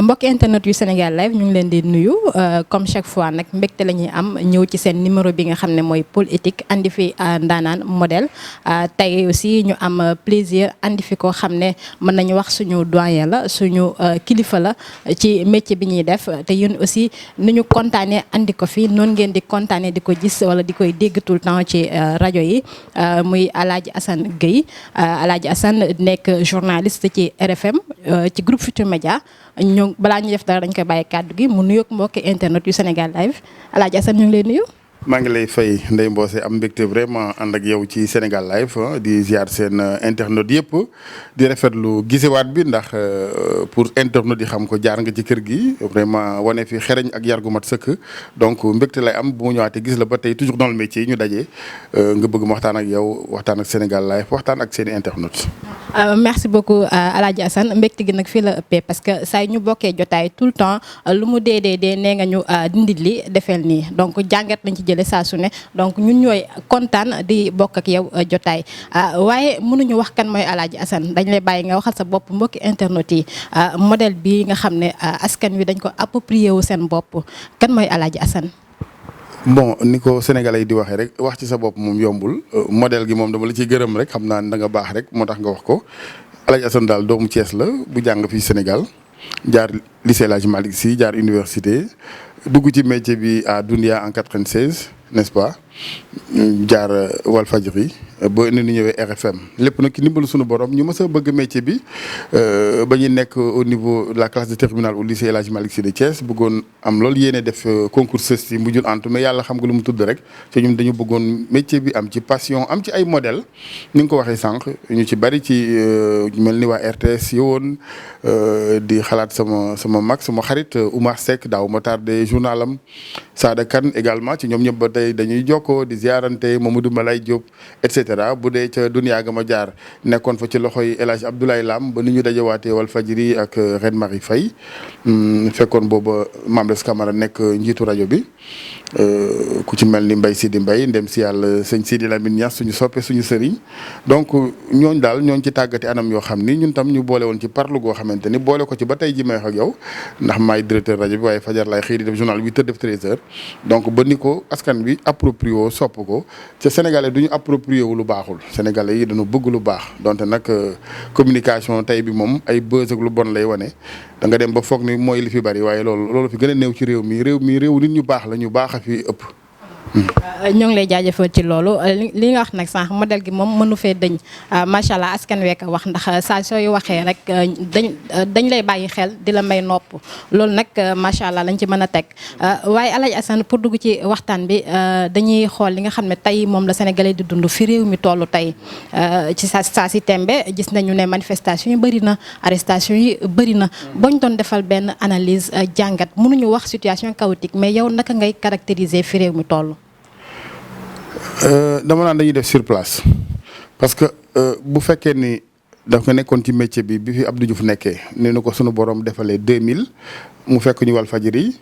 mbokk internet yu Sénégal live ñu ngi leen di nuyu comme chaque fois nag mbégte la ñuy am ñëw ci seen numéro bi nga xam ne mooy Pôle Éthique andi fi ndaanaan modèle tey aussi ñu am plaisir andi fi koo xam ne mën nañu wax suñu doyen la suñu kilifa la ci métier bi ñuy def te yéen aussi nu ñu kontaanee andi ko fi noonu ngeen di kontaanee di ko gis wala di koy dégg tout le temps ci rajo yi muy Alaaji Assane Gueye Alaaji Assane nekk journaliste ci RFM ci groupe Futurs Médias ñu balaa ñu def dara dañ koy bàyyi kàddu gi mu nuyoog mbokki internet yu Sénégal live Alaaji Assane ñu ngi lay nuyu. maa ngi lay fay Ndeye Mbose am mbégte vraiment ànd ak yow ci Sénégal live di ziar seen internet yëpp di rafetlu gisewaat bi ndax pour internet yi xam ko jaar nga ci kër gi vraiment wane fi xereñ ak yar gu mat sëkk donc mbégte lay am bu mu ñëwaatee gis la ba tey toujours dans le métier ñu daje nga bëgg ma waxtaan ak yow waxtaan ak Sénégal live waxtaan ak seen internet. merci beaucoup Alaaji Assane mbégte gi nag fii la ëppee parce que saa ñu bokkee jotaay tout le temps lu mu dee nee nga ñu dindit li defeel nii donc jàngat lañ ci jëlee saa su ne donc ñun ñooy kontaan di bokk ak yow jotaay waaye mënuñu wax kan mooy Alaaji Assane dañ lay bàyyi nga waxal sa bopp mbokki internet yi modèle bi nga xam ne askan wi dañ ko approprié wu seen bopp kan mooy Alaaji Assane. bon ni ko sénégalais yi di waxee rek wax ci sa bopp moom yombul modèle gi moom dama la ciy gërëm rek xam naa ne da nga baax rek moo tax nga wax ko Alaaji Assane daal doomu Thiès la bu jàng fii Sénégal jaar lycée El Hadji Malick Sy jaar université dugg ci métier bi à Dounia en 96 n'est-ce pas jaar Walfadjri ba ni ñu ñëwee RFM lépp nag ki ndimbalu suñu borom ñu mës a bëgg métier bi ba ñu nekk au niveau de la classe de terminale au lycée El Hadji Malick Sy de Thiès bëggoon am loolu yéene def concours CESTI mujjul antu mais yàlla xam nga lu mu tudd rek te ñun dañu bëggoon métier bi am ci passion am ci ay modèle ni nga ko waxee sànq ñu ci bari ci mel ni waa RTS yowoon di xalaat sama mag sama xarit Oumar Seck daaw ma tardé journalam Sada Kane également ci ñoom ñëpp ba tey dañuy jokkoo di ziarante Mamadou Malay Diop et cetera bu dee ca Dunia ga ma jaar nekkoon fa ci loxoy El Hadj Abdoulaye Lam ba ni ñu dajewaatee Walfadjri ak Reine Marie Faye fekkoon booba Mame Less Camara nekk njiitu rajo bi ku ci mel ni Mbaye Sidi Mbaye ndem si yàlla sëñ Sidi Lamine Niass suñu soppe suñu sëriñ donc ñooñ daal ñooñ ci tàggati anam yoo xam ni ñun tam ñu boole woon ci parlu goo xamante ni boole ko ci ba tey ji may wax ak yow ndax maay directeur rajo bi waaye fajar laay xëy di def journal 8h def 13h donc ba ni ko askan bi approprié woo sopp ko ca sénégalais du ñu approprié wu lu baaxul sénégalais yi dañu bëgg lu baax donte nag communication tey bi moom ay buzz ak lu bon lay wane da nga dem ba foog ni mooy li fi bari waaye loolu fi gën a néew ci réew mi réew nit ñu baax la ñu baax a fi ëpp. ñoo ngi lay jaajëfal ci loolu li nga wax nag sànq modèle gi moom mënu fee dëñ macha allah askan week wax ndax saa sooy waxee rek dañ lay bàyyi xel di la may nopp loolu nag macha allah lañ ci mën a teg waaye Alaaji Assane pour dugg ci waxtaan bi dañuy xool li nga xam ne tey moom la sénégalais di dund fi réew mi toll tey ci saa si tembe gis nañu ne manifestation yi bëri na arrestation yi bëri na bañ doon defal benn analyse jàngat mënuñu wax situation chaotique mais yow naka ngay caractériser fi réew mi toll. dama naan dañuy def sur place parce que bu fekkee ni daf nga nekkoon ci métier bi fi Abdou Diouf nekkee nee na ko sunu borom defalee 2000 mu fekk ñu Walfadjri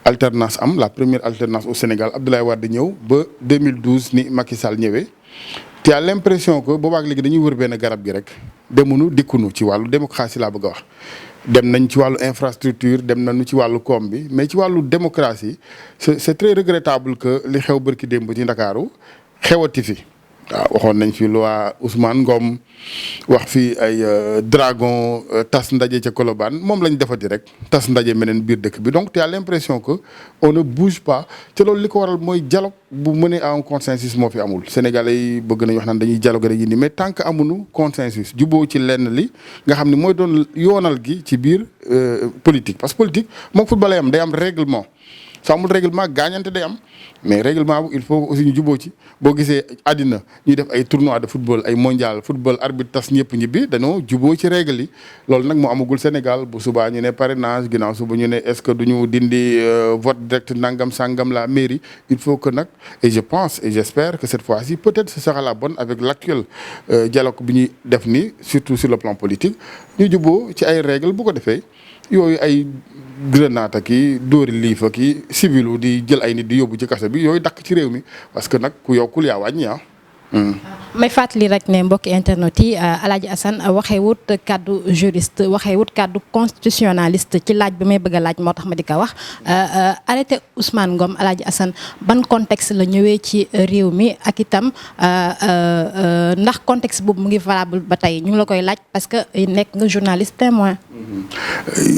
alternance am la première alternance au Sénégal Abdoulaye Wade ñëw ba 2012 ni Macky Sall ñëwee. tu as l'impression que boobaak léegi dañuy wër benn garab gi rek demunu dikkunu ci wàllu démocratie laa bëgg a wax. dem nañ ci wàllu infrastructure dem nañu ci wàllu koom bi mais ci wàllu démocratie c'est très regrettable que li xew bërki démb ci Ndakaaru xewati fi waaw waxoon nañ fi loi Ousmane Ngom wax fi ay dragon tas ndaje ca Colobane moom lañ defati rek tas ndaje meneen biir dëkk bi donc tu as l'impression que on ne bouge pas te loolu li ko waral mooy dialogue bu mené à un consensus moo fi amul sénégalais yi bëgg nañ wax naan dañuy dialogue rek yi ni mais tant que amuñu consensus juboo ci lenn li nga xam ne mooy doon yoonal gi ci biir politique parce que politique moom football am day am règlement soo amul règlement gaañante day am mais règlement bu il faut aussi ñu juboo ci boo gisee àddina ñuy def ay tournoi de football ay mondial football arbitre tas ñëpp ñibbi dañoo juboo ci règle yi loolu nag moo amagul Sénégal bu subaa ñu ne parrainage ginnaaw suba ñu ne est-ce que duñu dindi vote direct nangam sangam la mairie il faut que nag et je pense et j'espère que cette fois-ci peut-être ce sera la bonne avec l'actuel dialogue bi ñuy def nii surtout sur le plan politique ñu juboo ci ay règles bu ko defee yooyu ay grenade ki dóori liifa ki civilu di jël ay nit di yóbbu ci kaso bi yooyu dakk ci réew mi parce que nag ku yokkul yaa wàññi may fàttali rek ne mbokki internet yi Alaaji Assane waxee wut kàddu juriste waxee wut kàddu constitutionnaliste ci laaj bi may bëgg a laaj moo tax ma di ko wax arrêté Ousmane Ngom Alaaji Assane ban contexte la ñëwee ci réew mi ak itam ndax contexte boobu mu ngi valable ba tey ñu ngi la koy laaj parce que nekk nga journaliste témoin.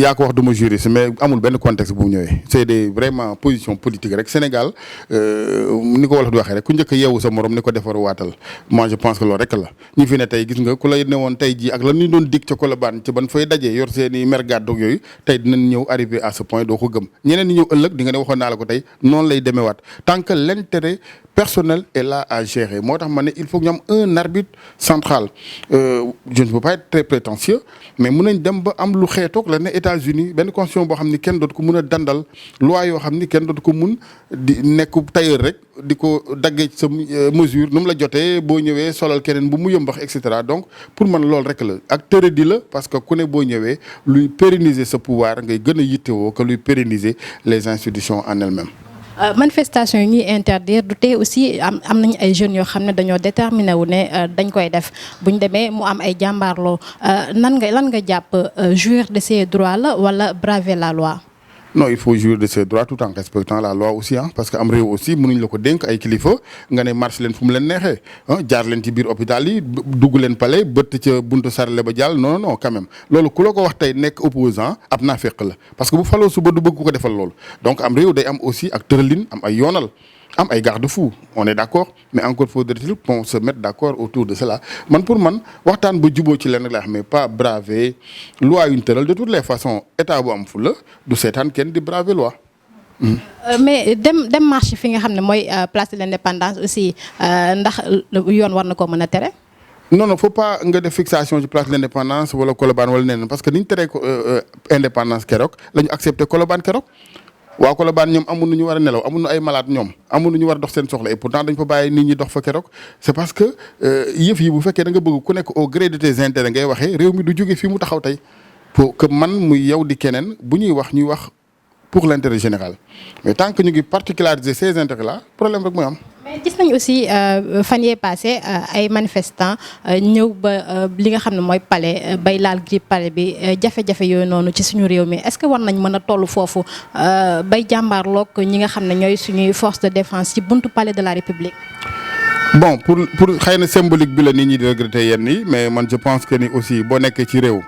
yaa ko wax duma juriste mais amul benn contexte bu mu ñëwee c'est des vraiment position politique rek Sénégal ni ko wolof di waxee rek ku njëkk a yeewu sa morom ni ko defaru waatal. moi je pense que loolu rek la ñu fi ne tey gis nga ku lay newoon tey jii ak lan ñu doon dig ca Colobane ci ban fay dajee yor seen i mer gàddoog yooyu tey dinañ ñëw arrivé à ce point doo ko gëm ñeneen ñi ñëw ëllëg di nga ne waxoon naa la ko tey noonu lay demewaat tant que l'intérêt personnel est là à gérer moo tax ma ne il faut que ñu am un arbitre central je ne peux pas être très prétentieux mais mun nañ dem ba am lu xeetoog la ne États-Unis benn constitution boo xam ni kenn dootu ko mun a dandal loi yoo xam ni kenn dootu ko mun di nekk tailleur rek di ko daggee sa mesure nu mu la jotee boo ñëwee solal keneen bu mu yëmbax et cetera donc pour man loolu rek la ak tëradi la parce que ku ne boo ñëwee luy pérenniser sa pouvoir ngay gën a yittewoo que luy pérenniser les institutions en elles-mêmes. manifestation yi ñuy interdire du tey aussi am nañu ay jeunes yoo xam ne dañoo déterminé wu ne dañ koy def bu ñu demee mu am ay jàmbaarloo lan nga jàpp jouir de ses droits la wala braver la loi. non il faut jouir de ses droits tout en respectant la loi aussi parce que am réew aussi mënuñ la ko dénk ay kilifa nga ne marche leen fu mu leen neexee jaar leen ci biir hôpital yi dugg leen palais bëtt ca buntu sarale ba jàll non non quand même loolu ku la ko wax tey nekk opposant ab naafeq la parce que bu faloo suba du bëgg ku ko defal loolu donc am réew day am aussi ak tëralin am ay yoonal am ay garde-fou on est d'accord mais encore faudrait-il qu'on se mette d'accord autour de cela man pour man waxtaan ba juboo ci leen rek laa xam mais pas braver loi yuñ tëral de toutes les façons état bu am fu la du seetaan kenn di braver loi. mais dem marche fi nga xam ne mooy place de l'indépendance aussi ndax yoon war na koo mën a tere. non faut pas nga def fixation ci place de l'indépendance wala Colobane wala neneen parce que ni ñu teree indépendance keroog la ñu accepté Colobane keroog. waaw Colobane ñoom amuñu ñu war a nelaw amuñu ay malade ñoom amuñu ñu war a dox seen soxla et pourtant dañ fa bàyyi nit ñi dox fa keroog c'est parce que yëf yi bu fekkee da nga bëgg ku nekk au gré de tes intérêts ngay waxee réew mi du jóge fii mu taxaw tey pour que man muy yow di keneen bu ñuy wax ñuy wax pour l'intérêt général mais tant que ñu ngi particulariser ces intérêts là problème rek mooy am. mais gis nañ aussi fan yee passé ay manifestants ñëw ba li nga xam ne mooy palais bay laal grille palais bi jafe-jafe yooyu noonu ci suñu réew mi est-ce que war nañ mën a toll foofu bay jàmbaarloog ñi nga xam ne ñooy suñuy force de défense ci buntu palais de la République. bon pour xëy na symbolique bi la nit ñi di regretter yenn yi mais man je pense que ni aussi boo nekkee ci réew.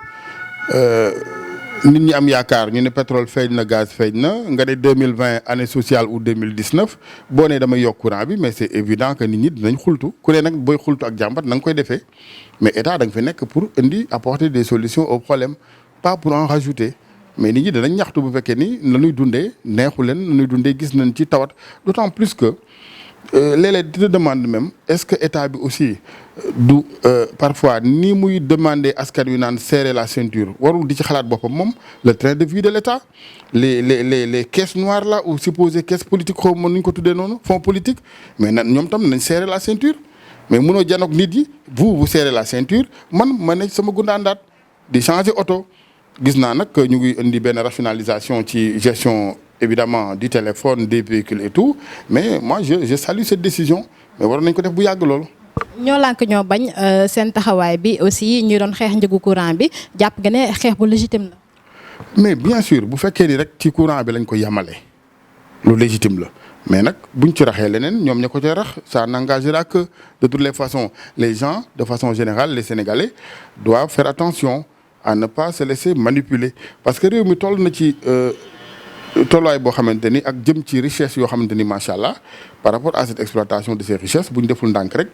nit ñi am yaakaar ñu ne pétrole feeñ na gaz feeñ na nga ne 2020 année sociale ou 2019 boo nee damay yokk courant bi mais c'est évident que nit ñi dinañ xultu ku ne nag booy xultu ak jàmbat na nga koy defee mais état da nga fi nekk pour apporter des solutions aux problèmes pas pour en rajouter mais nit ñi danañ ñaxtu bu fekkee ni nañuy dundee neexu leen nañuy dundee gis nañ ci tawat d'autant plus que léeg-léeg te demande même est-ce que état bi aussi du parfois ni muy demander askan wi naan serrer la ceinture warul di ci xalaat boppam moom le train de vie de l'état les caisses noires là ou supposées caisses politiques xaw ma nu ñu ko tuddee noonu fonds politique mais nan ñoom tam nañ serrer la ceinture mais munoo janoog nit yi vous serrez la ceinture man ma ne sama gundaandaat di changer oto gis naa nag ñu ngi indi benn rationalisation ci gestion évidemment du téléphone des véhicules et tout mais moi je salue cette décision mais waroon nañ ko def bu yàgg loolu. ñoo lànk ñoo bañ seen taxawaay bi aussi ñu doon xeex njëgu courant bi jàpp nga ne xeex bu légitime la. mais bien sûr bu fekkee ni rek ci courant bi lañ ko yemale lu légitime la mais nag buñ ci raxee leneen ñoom ña ko ca rax ça n'engagera que de toutes les façons les gens de façon générale les Sénégalais doivent faire attention à ne pas se laisser manipuler parce que réew mi toll na ci. tolluwaay boo xamante ni ak jëm ci richesse yoo xamante ni macha allah par rapport à cette exploitation de ces richesses bu ñu deful ndànk rek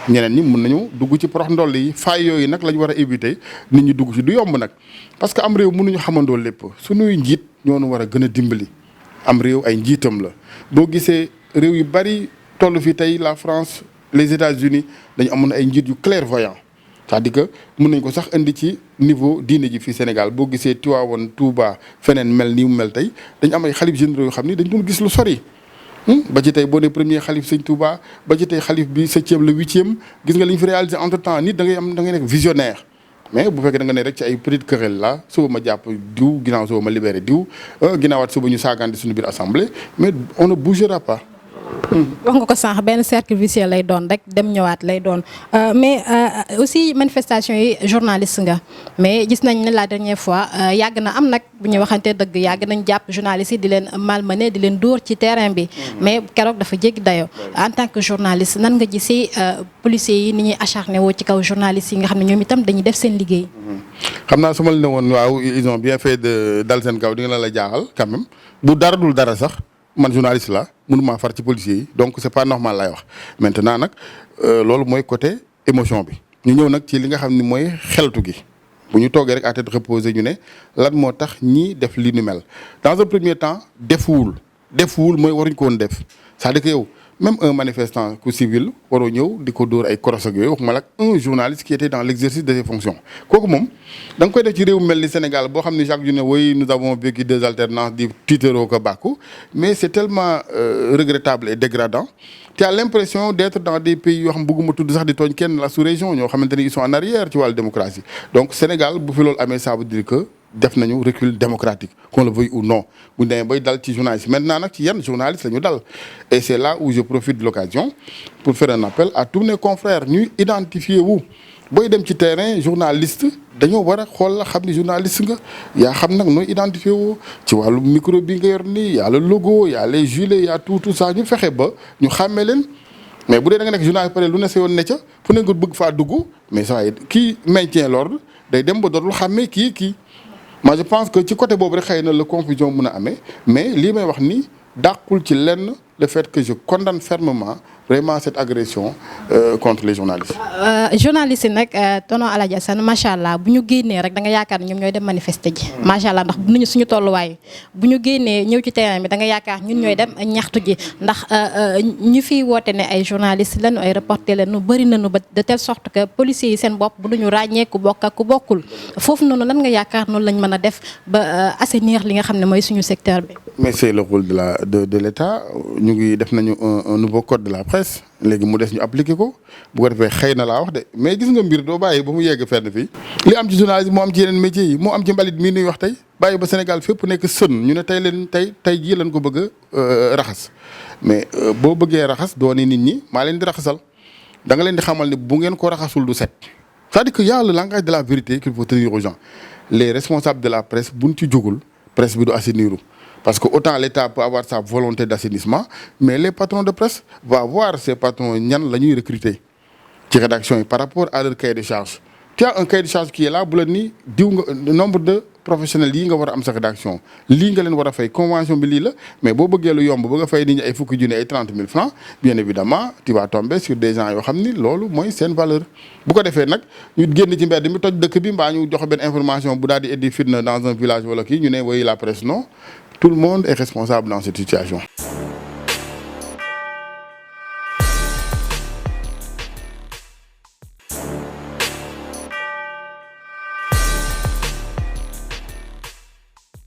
ñeneen ñi mun nañu dugg ci porox ndoll yi faay yooyu nag la ñu war a éviter nit ñi dugg ci du yomb nag. parce que am réew mënuñu xamandoo lépp suñuy njiit ñoo nu war a gën a dimbali am réew ay njiitam la boo gisee réew yu bari toll fi tey la France les États-Unis dañu amoon ay njiit yu clairvoyants. c'est-à-dire que mën nañ ko sax indi ci niveau diine ji fii Sénégal boo gisee Tivaouane Touba feneen mel ni mu mel tey dañ am ay xalif généraux yoo xam ni dañ doon gis lu sori. ba ci tey boo nee premier xalif sëñ Touba ba ci tey xalif bi 7e le 8e gis nga li ñu fi réalisé entre temps nit da ngay nekk visionnaire. mais bu fekkee da nga ne rek ci ay petite querelle la suba ma jàpp diw ginnaaw suba ma libéré diw ginnaawaat suba ñu saagante suñu biir assemblée mais on ne bougera pas. wax nga ko sànq benn cercle vicieux lay doon rek dem ñëwaat lay doon mais aussi manifestation yi journaliste nga mais gis nañ ne la dernière fois yàgg na am nag bu ñu waxantee dëgg yàgg nañ jàpp journalistes yi di leen malmené di leen dóor ci terrain bi mais keroog dafa jéggi dayoo en tant que journaliste nan nga gisee policiers yi ni ñuy acharné woo ci kaw journalistes yi nga xam ne ñoom itam dañuy def seen liggéey. xam naa su ma la ne woon waaw ils ont bien fait de dal seen kaw di nga la jaaxal quand même bu dara dul dara sax man journaliste la mënuma far ci policiers yi donc c'est pas normal lay wax maintenant nag loolu mooy côté émotion bi ñu ñëw nag ci li nga xam ni mooy xeltu gi bu ñu toogee rek à tête reposée ñu ne lan moo tax ñii def li nu mel dans un premier temps defuwul mooy waruñ ko woon def c'est-à-dire que yow même un manifestant ku civil waroo ñëw di ko dóor ay koros ak yooyu waxuma la ak un journaliste qui était dans l'exercice de ses fonctions kooku moom da nga koy def ci réew mel ni Sénégal boo xam ne chaque journée oui nous avons vécu des alternances di tiitaroo ko bàkku mais c'est tellement regrettable et dégradant tu as l'impression d'être dans des pays yoo xam bëgguma tudd sax di tooñ kenn la sous-région ñoo xamante ni ils sont en arrière ci wàllu démocratie donc Sénégal bu fi loolu amee ça veut dire que def nañu recul démocratique qu'on le veuille ou non bu ñu demee bay dal ci journaliste maintenant nag ci yan journaliste la ñu dal et c'est là où je profite de l'occasion pour faire un appel à tous mes confrères ñuy identifier wu booy dem ci terrain journaliste dañoo war a xool la xam ni journaliste nga yaa xam nag nooy identifier woo ci wàllu micro bi nga yor nii y a le logo y a les gilets y a tout ça ñu fexe ba ñu xàmmee leen mais bu dee da nga nekk journaliste pare lu ne sa yoon ne ca fu ne nga bëgg faa dugg mais ça kii maintient l'ordre day dem ba dootul xàmmee kii moi je pense que ci côté boobu rek xëy na la confusion mën a amee mais lii may wax nii dàqul ci lenn le fait que je condamne fermement vraiment cette agression contre les journalistes. Journalistes yi nag tonton Aladji Assane macha allah bu ñu génnee rek da nga yaakaar ñoom ñooy dem manifester ji. macha allah ndax nuñu suñu tolluwaay bu ñu génnee ñëw ci terrain bi da nga yaakaar ñun ñooy dem ñaxtu ji ndax ñi fiy woote ne ay journalistes lañu ay reporters lañu bëri nañu ba de telle sorte que policiers yi seen bopp bu duñu ràññee ku bokk ak ku bokkul foofu noonu lan nga yaakaar noonu lañ mën a def ba assainir li nga xam ne mooy suñu secteur bi. mais c'est le rôle de l'État ñu ngi def nañu un nouveau code de la presse léegi mu des ñu appliquer ko bu ko defee xëy na laa wax de mais gis nga mbir doo bàyyi ba mu yegg fenn fii li am ci journalisme moo am ci yeneen métiers yi moo am ci mbalit mii nuy wax tey bàyyi ba Sénégal fépp nekk sën ñu ne tey jii lañ ko bëgg a raxas mais boo bëggee raxas doo ne nit ñi maa leen di raxasal da nga leen di xamal ne bu ngeen ko raxasul du set c'est-à-dire que y a le langage de la vérité qu'il faut tenir aux gens les responsables de la presse buñ ci jógul presse bi du assainir parce que autant l'État peut avoir sa volonté d'assainissement mais les patrons de presse vont voir ces patrons ñan la ñuy recruter ci rédaction yi par rapport à leur cahier de charge tu as un cahier de charge qui est là bu la ni diw nga nombre de professionnels yi nga war a am sa rédaction lii nga leen war a fay convention bi lii la mais boo bëggee lu yomb ba nga fay nit ñi ay fukki junni ay 30 000 francs bien évidemment tu vas tomber sur des gens yoo xam ni loolu mooy seen valeur bu ko defee nag ñu génn ci mbedd mi toj dëkk bi mbaa ñu joxe benn information bu daal di indi fitna dans un village wala kii ñu ne woy la presse non tout le monde est responsable dans cette situation